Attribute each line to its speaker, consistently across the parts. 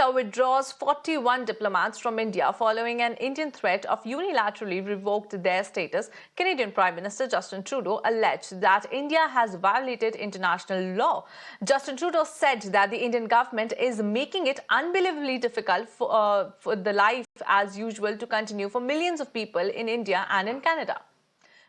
Speaker 1: Canada withdraws 41 diplomats from India following an Indian threat of unilaterally revoked their status. Canadian Prime Minister Justin Trudeau alleged that India has violated international law. Justin Trudeau said that the Indian government is making it unbelievably difficult for the life as usual to continue for millions of people in India and in Canada.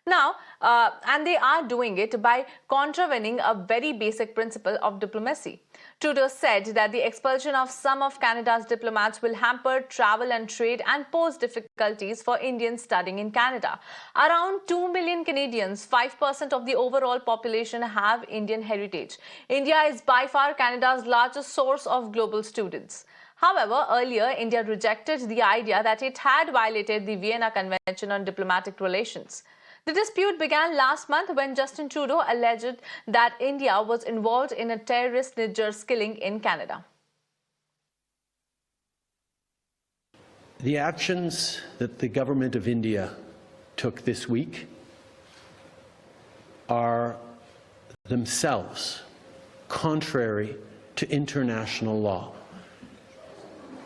Speaker 1: Now, and they are doing it by contravening a very basic principle of diplomacy. Trudeau said that the expulsion of some of Canada's diplomats will hamper travel and trade and pose difficulties for Indians studying in Canada. Around 2 million Canadians, 5% of the overall population, have Indian heritage. India is by far Canada's largest source of global students. However, earlier, India rejected the idea that it had violated the Vienna Convention on Diplomatic Relations. The dispute began last month when Justin Trudeau alleged that India was involved in a terrorist Niger's killing in Canada.
Speaker 2: The actions that the government of India took this week are themselves contrary to international law.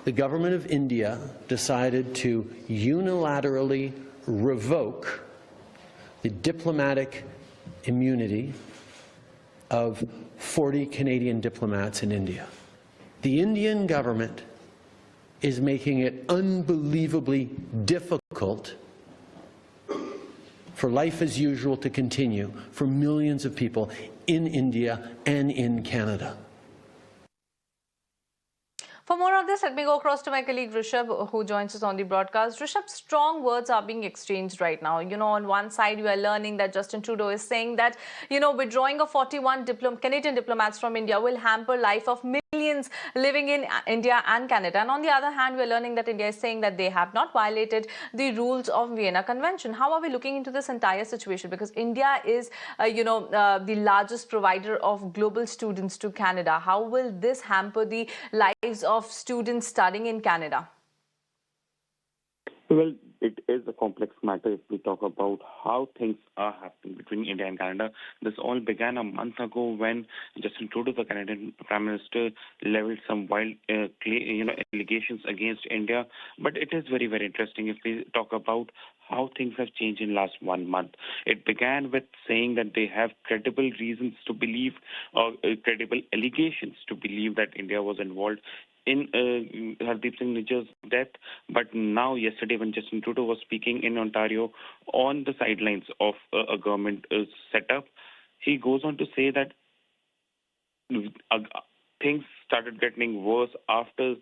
Speaker 2: The government of India decided to unilaterally revoke the diplomatic immunity of 40 Canadian diplomats in India. The Indian government is making it unbelievably difficult for life as usual to continue for millions of people in India and in Canada.
Speaker 1: For more of this, let me go across to my colleague Rishabh, who joins us on the broadcast. Rishabh, strong words are being exchanged right now. On one side, we are learning that Justin Trudeau is saying that, withdrawing of 41 Canadian diplomats from India will hamper life of millions living in India and Canada. And on the other hand, we are learning that India is saying that they have not violated the rules of Vienna Convention. How are we looking into this entire situation? Because India is, the largest provider of global students to Canada. How will this hamper the lives of students studying in Canada?
Speaker 3: Well, it is a complex matter if we talk about how things are happening between India and Canada. This all began a month ago when Justin Trudeau, the Canadian Prime Minister, leveled some wild allegations against India. But it is very, very interesting if we talk about how things have changed in the last 1 month. It began with saying that they have credible reasons to believe, or credible allegations to believe that India was involved in Hardeep Singh Nijjar's death. But now, yesterday, when Justin Trudeau was speaking in Ontario on the sidelines of a government setup, he goes on to say that things started getting worse after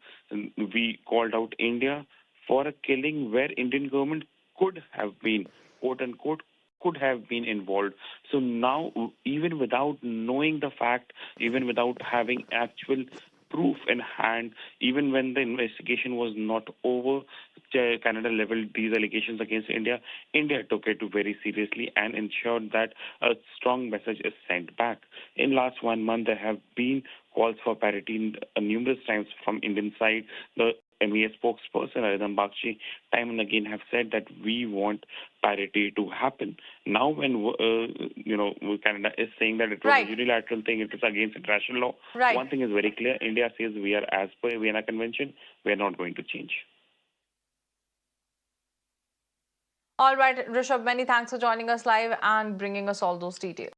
Speaker 3: we called out India for a killing where Indian government could have been, quote unquote, could have been involved. So now, even without knowing the fact, even without having actual proof in hand, even when the investigation was not over, Canada leveled these allegations against India. India took it very seriously and ensured that a strong message is sent back. In last 1 month, there have been calls for parity numerous times from Indian side. The MEA spokesperson, Aridham Bakshi, time and again have said that we want parity to happen. Now when, Canada is saying that it was a unilateral thing, it is against international law, one thing is very clear. India says we are as per Vienna Convention, we are not going to change.
Speaker 1: All right, Rishabh, many thanks for joining us live and bringing us all those details.